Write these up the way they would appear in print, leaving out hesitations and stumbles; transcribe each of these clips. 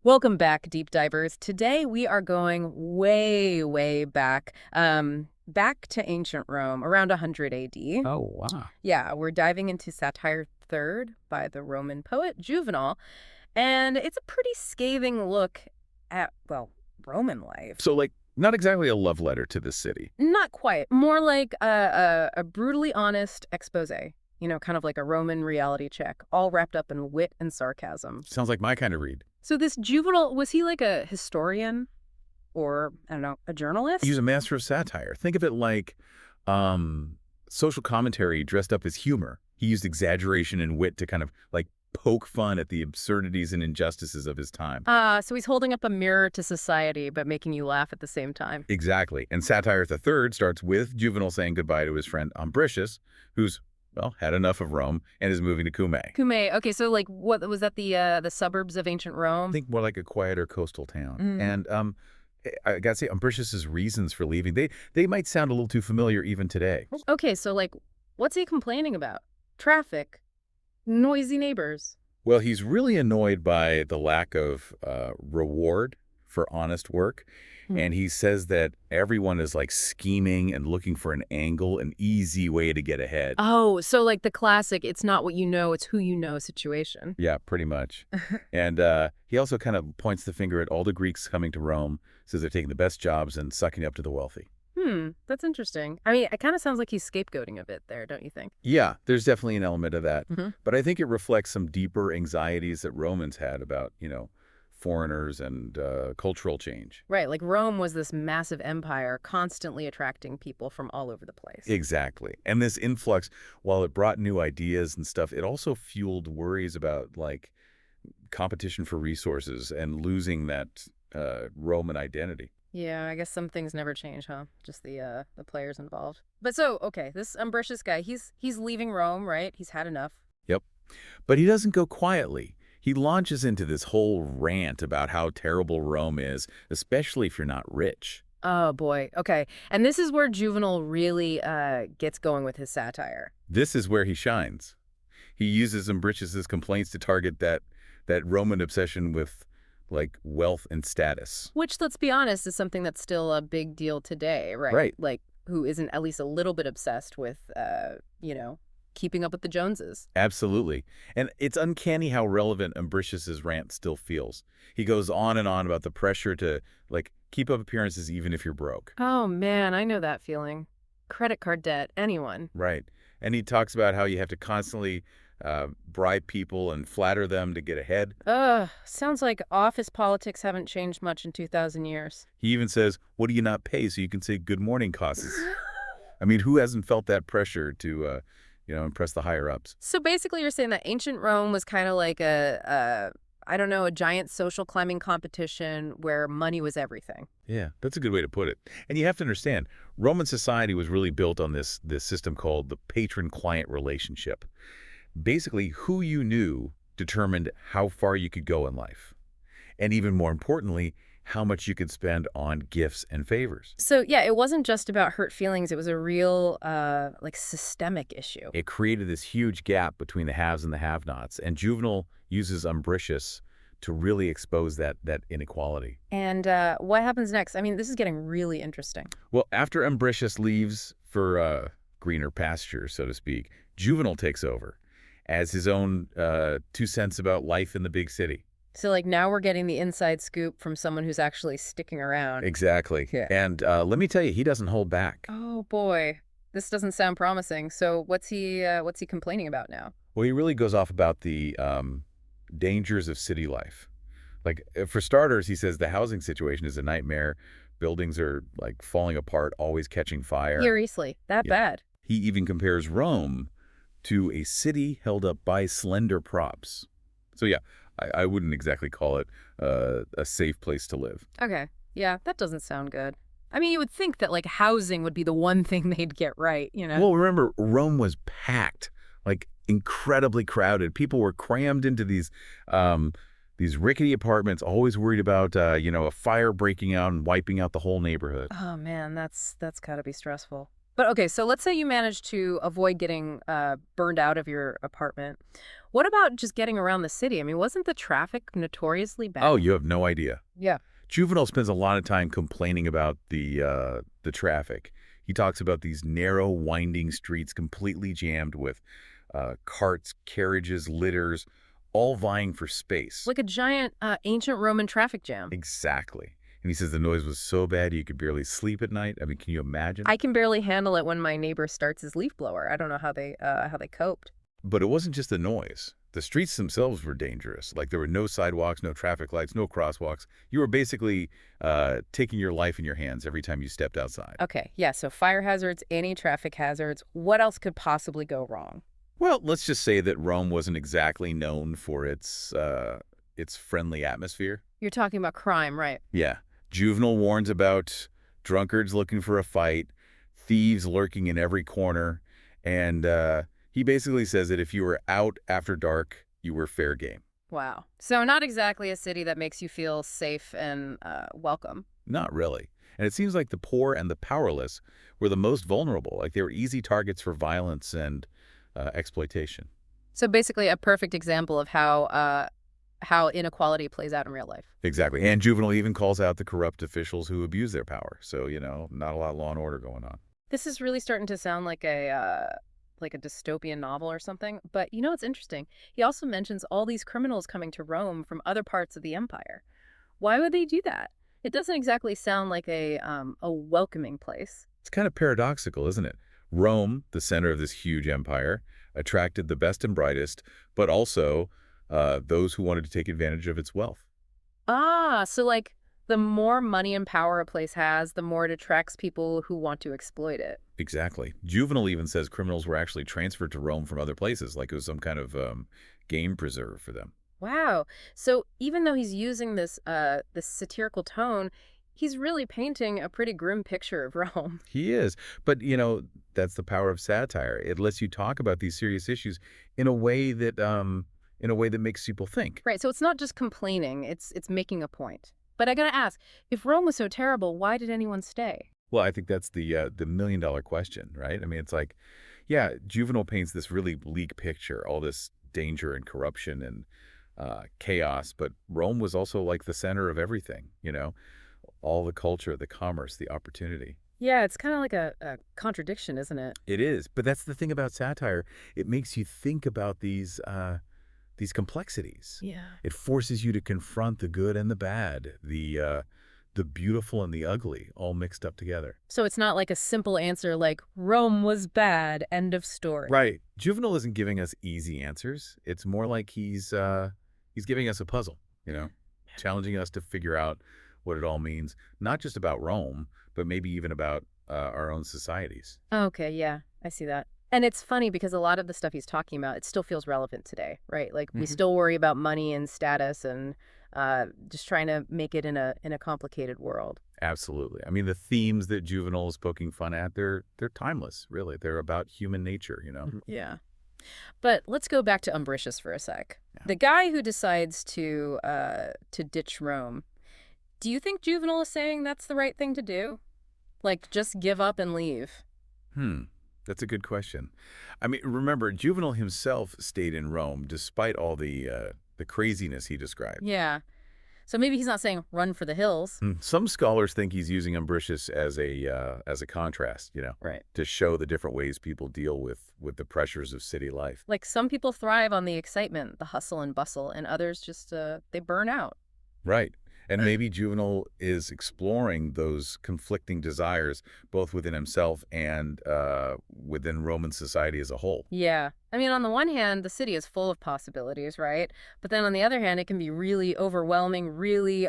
Welcome back, deep divers. Today we are going way, way back, back to ancient Rome, around 100 AD. Oh, wow. Yeah, we're diving into Satire Third by the Roman poet Juvenal, and it's a pretty scathing look at, well, Roman life. So, not exactly a love letter to the city. Not quite, more like a brutally honest expose, kind of like a Roman reality check, all wrapped up in wit and sarcasm. Sounds like my kind of read. So this Juvenal, was he like a historian? Or, I don't know, a He's journalist? a master of satire. Think of it like social commentary dressed up as humor. He used exaggeration and wit to kind of poke fun at the absurdities and injustices of his time. So he's holding up a mirror to society, but making you laugh at the same time. Exactly. And Satire the Third starts with Juvenal saying goodbye to his friend Ambricius, who's, well, had enough of Rome and is moving to Cumae. Cumae. Okay, so like, what was that? The suburbs of ancient Rome? Think more like a quieter coastal town. Mm. And I gotta say, Ambricius's reasons for leaving, they might sound a little too familiar even today. Okay, so like, what's he complaining about? Traffic, noisy neighbors. Well, he's really annoyed by the lack of reward for honest work. Hmm. And he says that everyone is scheming and looking for an angle, an easy way to get ahead. Oh, so like the classic, it's not what you know, it's who you know situation. Yeah, pretty much. And he also kind of points the finger at all the Greeks coming to Rome, says they're taking the best jobs and sucking up to the wealthy. That's interesting. I mean, it kind of sounds like he's scapegoating a bit there, don't you think? Yeah, there's definitely an element of that. Hmm. But I think it reflects some deeper anxieties that Romans had about, foreigners and cultural change. Right, like Rome was this massive empire constantly attracting people from all over the place. Exactly. And this influx, while it brought new ideas and stuff, it also fueled worries about, competition for resources and losing that Roman identity. Yeah, I guess some things never change, huh? Just the players involved. But so, okay, this Ambricius guy, he's leaving Rome, right? He's had enough. Yep. But he doesn't go quietly. He launches into this whole rant about how terrible Rome is, especially if you're not rich. Oh boy. Okay. And this is where Juvenal really gets going with his satire. This is where he shines. He uses Ambricius's complaints to target that Roman obsession with wealth and status. Which, let's be honest, is something that's still a big deal today, right? Right. Like, who isn't at least a little bit obsessed with, keeping up with the Joneses? Absolutely. And it's uncanny how relevant Ambricius's rant still feels. He goes on and on about the pressure to keep up appearances even if you're broke. Oh man, I know that feeling. Credit card debt, anyone. Right. And he talks about how you have to constantly bribe people and flatter them to get ahead. Ugh, sounds like office politics haven't changed much in 2,000 years. He even says, what do you not pay so you can say good morning causes? I mean, who hasn't felt that pressure to, impress the higher ups? So basically, you're saying that ancient Rome was kind of like I don't know, a giant social climbing competition where money was everything. Yeah, that's a good way to put it. And you have to understand, Roman society was really built on this system called the patron-client relationship. Basically, who you knew determined how far you could go in life. And even more importantly, how much you could spend on gifts and favors. So yeah, it wasn't just about hurt feelings. It was a real, systemic issue. It created this huge gap between the haves and the have-nots, and Juvenal uses Ambricius to really expose that inequality. And what happens next? I mean, this is getting really interesting. Well, after Ambricius leaves for greener pastures, so to speak, Juvenal takes over as his own 2 cents about life in the big city. So like now we're getting the inside scoop from someone who's actually sticking around. Exactly. Yeah. And let me tell you, he doesn't hold back. Oh boy, this doesn't sound promising. So what's he complaining about now? Well, he really goes off about the dangers of city life. For starters, he says the housing situation is a nightmare. Buildings are falling apart, always catching fire. Seriously, that Yeah. bad? He even compares Rome to a city held up by slender props. So yeah, I wouldn't exactly call it a safe place to live. Okay, yeah, that doesn't sound good. I mean, you would think that like housing would be the one thing they'd get right, you know? Well, remember, Rome was packed, incredibly crowded. People were crammed into these rickety apartments, always worried about, a fire breaking out and wiping out the whole neighborhood. Oh man, that's gotta be stressful. But okay, so let's say you manage to avoid getting burned out of your apartment. What about just getting around the city? I mean, wasn't the traffic notoriously bad? Oh, you have no idea. Yeah. Juvenal spends a lot of time complaining about the traffic. He talks about these narrow, winding streets completely jammed with carts, carriages, litters, all vying for space. Like a giant ancient Roman traffic jam. Exactly. And he says the noise was so bad you could barely sleep at night. I mean, can you imagine? I can barely handle it when my neighbor starts his leaf blower. I don't know how they coped. But it wasn't just the noise. The streets themselves were dangerous. Like there were no sidewalks, no traffic lights, no crosswalks. You were basically taking your life in your hands every time you stepped outside. Okay, yeah, so fire hazards, any traffic hazards. What else could possibly go wrong? Well, let's just say that Rome wasn't exactly known for its friendly atmosphere. You're talking about crime, right? Yeah. Juvenal warns about drunkards looking for a fight, thieves lurking in every corner, and he basically says that if you were out after dark, you were fair game. Wow. So not exactly a city that makes you feel safe and welcome. Not really. And it seems like the poor and the powerless were the most vulnerable. Like they were easy targets for violence and exploitation. So basically a perfect example of how inequality plays out in real life. Exactly. And Juvenal even calls out the corrupt officials who abuse their power. So, not a lot of law and order going on. This is really starting to sound like a dystopian novel or something. But you know what's interesting? He also mentions all these criminals coming to Rome from other parts of the empire. Why would they do that? It doesn't exactly sound like a welcoming place. It's kind of paradoxical, isn't it? Rome, the center of this huge empire, attracted the best and brightest, but also those who wanted to take advantage of its wealth. Ah, so like the more money and power a place has, the more it attracts people who want to exploit it. Exactly. Juvenal even says criminals were actually transferred to Rome from other places, like it was some kind of game preserve for them. Wow. So even though he's using this satirical tone, he's really painting a pretty grim picture of Rome. He is. But, that's the power of satire. It lets you talk about these serious issues in a way that makes people think. Right. So it's not just complaining, it's making a point. But I gotta ask, if Rome was so terrible, why did anyone stay? Well, I think that's the million-dollar question, right? I mean, it's like, yeah, Juvenal paints this really bleak picture, all this danger and corruption and chaos, but Rome was also like the center of everything, all the culture, the commerce, the opportunity. Yeah, it's kind of like a contradiction, isn't it? It is, but that's the thing about satire. It makes you think about these complexities. Yeah. It forces you to confront the good and the bad, the beautiful and the ugly, all mixed up together. So it's not like a simple answer like Rome was bad, end of story. Right. Juvenal isn't giving us easy answers. It's more like he's giving us a puzzle, challenging us to figure out what it all means, not just about Rome, but maybe even about our own societies. Okay, yeah, I see that. And it's funny because a lot of the stuff he's talking about, it still feels relevant today, right? Like we still worry about money and status and just trying to make it in a complicated world. Absolutely. I mean, the themes that Juvenal is poking fun at, they're timeless, really. They're about human nature. Yeah. But let's go back to Umbricius for a sec. Yeah. The guy who decides to ditch Rome. Do you think Juvenal is saying that's the right thing to do? Like just give up and leave? That's a good question. I mean, remember, Juvenal himself stayed in Rome despite all the craziness he described. Yeah. So maybe he's not saying run for the hills. Some scholars think he's using Umbricius as a contrast, Right. to show the different ways people deal with the pressures of city life. Like some people thrive on the excitement, the hustle and bustle, and others just they burn out. Right. And maybe Juvenal is exploring those conflicting desires both within himself and within Roman society as a whole. Yeah. I mean, on the one hand, the city is full of possibilities, right? But then on the other hand, it can be really overwhelming, really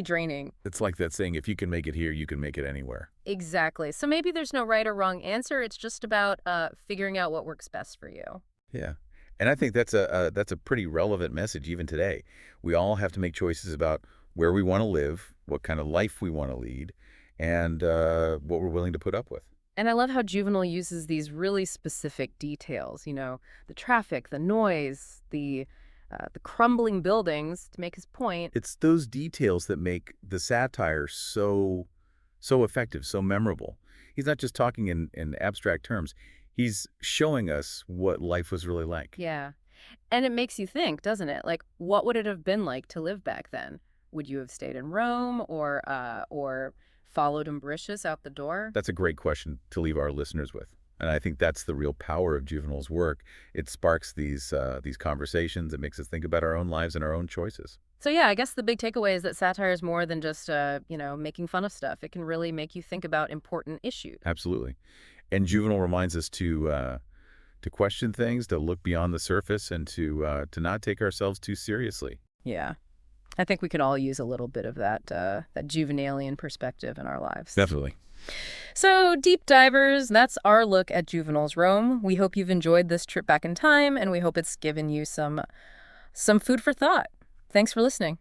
draining. It's like that saying, if you can make it here, you can make it anywhere. Exactly. So maybe there's no right or wrong answer. It's just about figuring out what works best for you. Yeah. And I think that's a pretty relevant message even today. We all have to make choices about where we want to live, what kind of life we want to lead, and what we're willing to put up with. And I love how Juvenal uses these really specific details, the traffic, the noise, the crumbling buildings to make his point. It's those details that make the satire so effective, so memorable. He's not just talking in abstract terms. He's showing us what life was really like. Yeah. And it makes you think, doesn't it? Like, what would it have been like to live back then? Would you have stayed in Rome or followed Ambricius out the door? That's a great question to leave our listeners with. And I think that's the real power of Juvenal's work. It sparks these conversations. It makes us think about our own lives and our own choices. So yeah, I guess the big takeaway is that satire is more than just making fun of stuff. It can really make you think about important issues. Absolutely. And Juvenal reminds us to question things, to look beyond the surface, and to not take ourselves too seriously. Yeah. I think we could all use a little bit of that Juvenalian perspective in our lives. Definitely. So, deep divers, that's our look at Juvenal's Rome. We hope you've enjoyed this trip back in time, and we hope it's given you some food for thought. Thanks for listening.